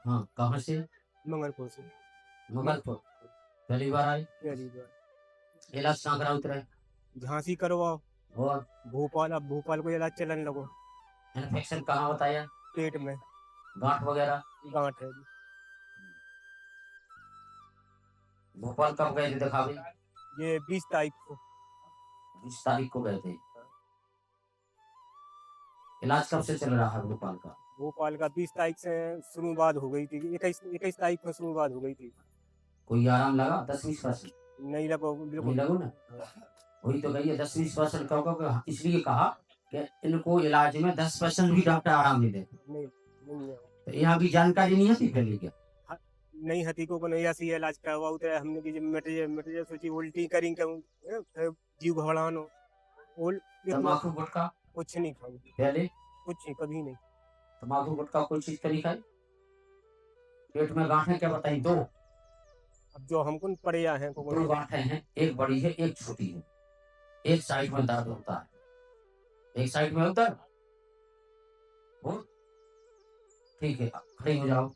हाँ, कहाँ से? मंगलपुर से। मुगलपुर। पहली बार आए? पहली बार। इलाज कहाँ करा उतरे? झांसी करवाओ, और भोपाल, अब भोपाल को इलाज चलन लगो। इन्फेक्शन कहाँ बताया? पेट में गांठ वगैरह? गांठ है। भोपाल कब गए थे दिखावे? ये 20 तारीख को। 20 तारीख को गए थे। इलाज कब से चल रहा है भोपाल का? भोपाल का 20 तारीख से शुरुआत हो गई थी, 21 तारीख को शुरुआत हो गई थी। कोई आराम लगा? 10-20%? नहीं लगा नहीं बिल्कुल। लगो ना, वही तो कहिए 10-20% कहो, इसलिए कहा कि इनको इलाज में 10% भी डॉक्टर आराम नहीं देते। नहीं है। तो यहाँ की जानकारी नहीं है पहले क्या? नहीं हतीको को नहीं ऐसी इलाज करवा उतरे हमने की मिट जे सोची उल्टी करी कहूं जीव घबरानो उल तम्बाकू गुटखा कुछ नहीं खाऊं पहले? कुछ नहीं, कभी नहीं। तम्बाकू गुटखा कोई चीज करी खाई? पेट में गांठें क्या बताई? दो? अब जो हमको पड़े हैं दो गांठें हैं, एक बड़ी है एक छोटी है। एक साइड में दर्द होता है, एक साइड में होता है। ठीक है, खड़े हो जाओ।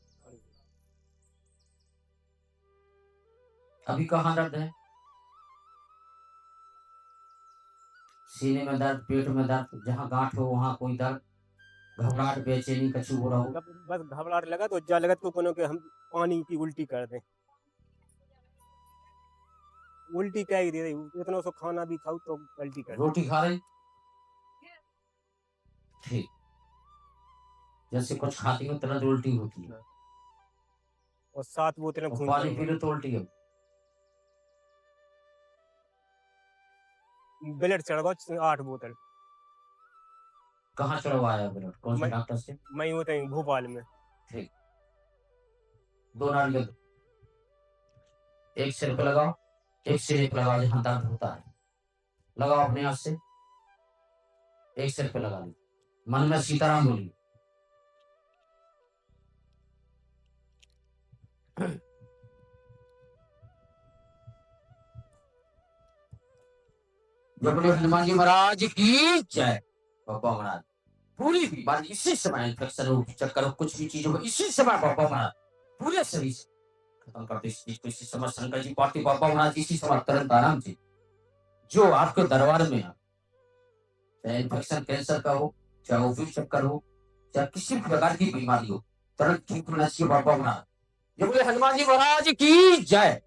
अभी कहाँ दर्द है? सीने में दर्द, पेट में दर्द, जहाँ गांठ हो वहाँ कोई दर्द, घबराहट, बेचैनी, कछु हो रहा हो? बस घबराहट लगा तो जा लगत को कोनो के हम पानी की उल्टी कर दें। उल्टी क्या ही दे रही, इतना सो खाना भी खाओ तो उल्टी कर। रोटी खा रही? ठीक, जैसे कुछ खाती हो तुरंत उल्टी होती है। और 7 बोतलें खून पानी पी लो तो उल्टी हो। ब्लड चढ़ गया 8 बोतल। कहाँ चढ़वाया ब्लड? कौन से डॉक्टर से? मैं होते हैं भोपाल में। ठीक, 2 नारियल, एक सिर पे लगाओ, एक सिर पे लगाओ जहाँ दर्द होता है, लगाओ अपने हाथ से, एक सिर पे लगा ली, मन में सीताराम बोली। हनुमान जी महाराज की जय। बाबा महाराज पूरी बीमारी इसी समय, इन्फेक्शन हो, चक्कर हो, कुछ भी चीज हो, इसी समय बाबा महाराज पूरे शरीर से खत्म करते इस चीज को। इसी समय शंकर जी पार्टी बाबा महाराज इसी समय तुरंत आराम से जो आपके दरबार में है, चाहे इन्फेक्शन कैंसर का हो, चाहे ओपी चक्कर हो, चाहे किसी भी प्रकार की बीमारी हो, तुरंत ठीक होना चाहिए बाबा महाराज। जो बोले हनुमान जी महाराज की जय।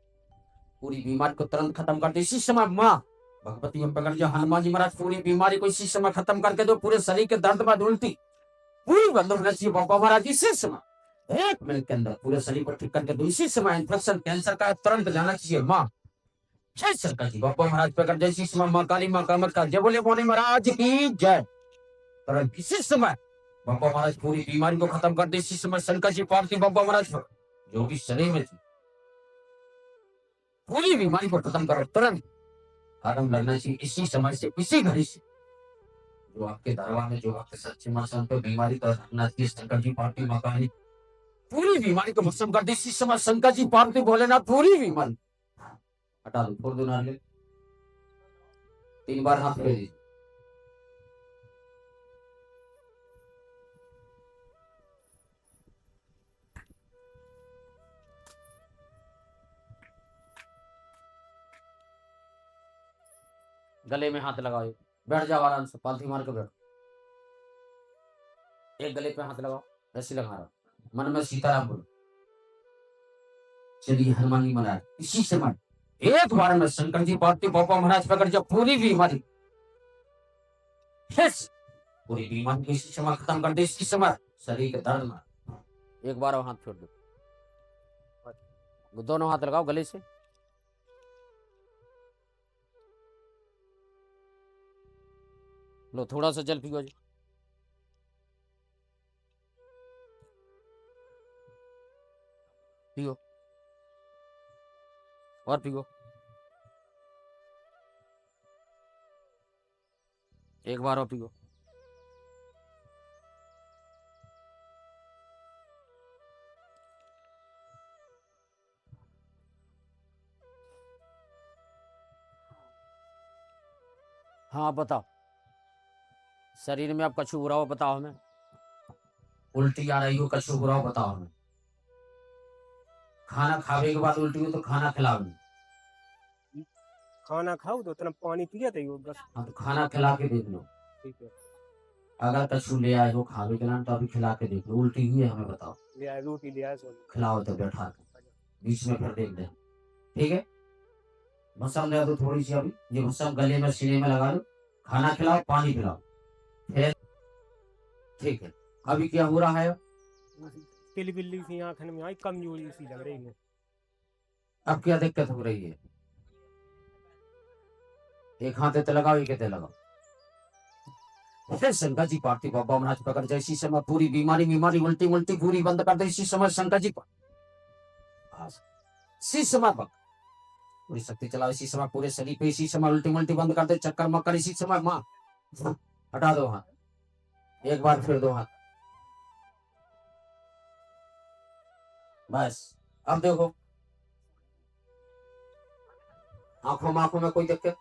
पूरी बीमारी को तुरंत खत्म करते इसी समय माँ भगवती में पकड़ जो हनुमान जी महाराज पूरी बीमारी को इसी समय खत्म करके दो, पूरे शरीर के दर्द में उल्टी पूरी बंद होना चाहिए बाबा महाराज इसी समय। 1 मिनट के अंदर पूरे शरीर को ठीक करके दो इसी समय। इन्फेक्शन कैंसर का तुरंत जाना चाहिए माँ। जय शंकर जी बाबा महाराज पकड़ जैसी समय माँ काली माँ कामत जय बोले मोनी महाराज की जय। तुरंत इसी समय बाबा महाराज पूरी बीमारी को खत्म कर दे इसी समय। शंकर जी पार्वती बाबा महाराज जो भी शरीर में थी पूरी बीमारी को खत्म करो, तुरंत आराम लगना चाहिए इसी समय से, इसी घड़ी से। जो आपके दरबार में, जो आपके सच्चे मां पे बीमारी का रखना चाहिए, शंकर जी पार्वती माँ काली पूरी बीमारी को भस्म कर दे इसी समय। शंकर जी पार्वती भोलेनाथ पूरी बीमारी हटा दो, छोड़ दो नारियल। 3 बार हाथ फेर दीजिए। गले में हाथ लगाओ, बैठ जाओ आराम से, पालथी मार के बैठो। एक गले पे हाथ लगाओ, ऐसे लगा रहा, मन में सीताराम बोलो। चलिए हनुमान जी महाराज इसी समय एक बार में शंकर जी पार्वती बाबा महाराज पकड़ जब पूरी बीमारी पूरी बीमारी को इसी समय खत्म कर दे इसी समय। शरीर के दर्द में एक बार हाथ छोड़ दो, दोनों हाथ लगाओ गले से। लो थोड़ा सा जल पियो जी, पियो और पियो। एक बार और पियो। हाँ बताओ, शरीर में आप कछु बुरा हो बताओ हमें। उल्टी आ रही हो, कछु बुरा हो बताओ हमें। खाना खावे के बाद उल्टी हो तो खाना खिलाओ नहीं। खाना खाओ तो उतना पानी पिया था वो बस। हाँ तो खाना खिला के देख लो। ठीक है। अगर कछु ले आए हो खावे के नाम तो अभी खिला के देख लो, उल्टी हुई है हमें बताओ। ले आए रोटी ले आए सोनी। खिलाओ तो बैठा के, बीच में फिर देख ले। ठीक है, भसम ले दो थोड़ी सी अभी, ये भसम गले में सीने में लगा लो, खाना खिलाओ पानी पिलाओ फिर। ठीक है, अभी क्या हो रहा है? पिली पिली सी आंखन में आई, कमजोरी सी लग रही है। अब क्या दिक्कत हो रही है? एक हाथ ते लगाओ, एक ते लगाओ। फिर शंकर जी पार्थिव बाबा महाराज पकड़ जाए, इसी समय पूरी बीमारी बीमारी उल्टी उल्टी पूरी बंद कर दे इसी समय शंकर जी इसी समय पक पूरी शक्ति चलाओ इसी समय पूरे शरीर पे, इसी समय उल्टी उल्टी बंद कर दे, चक्कर मक्कर इसी समय माँ हटा दो हाथ, एक बार फिर दो हाथ, बस। अब देखो आंखों में कोई दिक्कत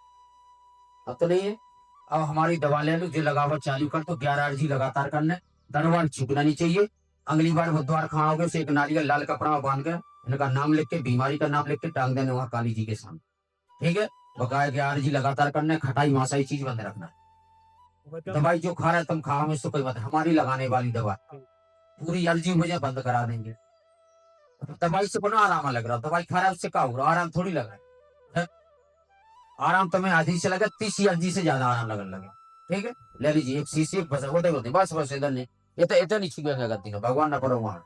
अब तो नहीं है। अब हमारी दवा ले लो, जो लगावट चालू कर तो 11 अर्जी लगातार करने, दरबार छूटना नहीं चाहिए। अगली बार बुधवार खाओगे उसे एक नारियल लाल कपड़ा बांध के इनका नाम लिख के, बीमारी का नाम लिख के टांग देने वहां काली जी के सामने। ठीक है, बकाया 11 अर्जी लगातार करने, खटाई मासाई चीज बंद रखना। दवाई जो खा रहा है तुम खाओ, में तो कोई बात, हमारी लगाने वाली दवा पूरी अर्जी मुझे बंद करा देंगे। दवाई से बना आराम लग रहा, दवाई खा रहा है उससे क्या हो रहा, आराम थोड़ी लग रहा है। आराम तुम्हें आधी से लगे 30 अर्जी से ज्यादा आराम लगने लगे। ठीक है, ले लीजिए एक शीशी एक बस, होते होते बस बस इधर नहीं, ये तो नहीं छुएगा गलती ना, भगवान ना करो वहां।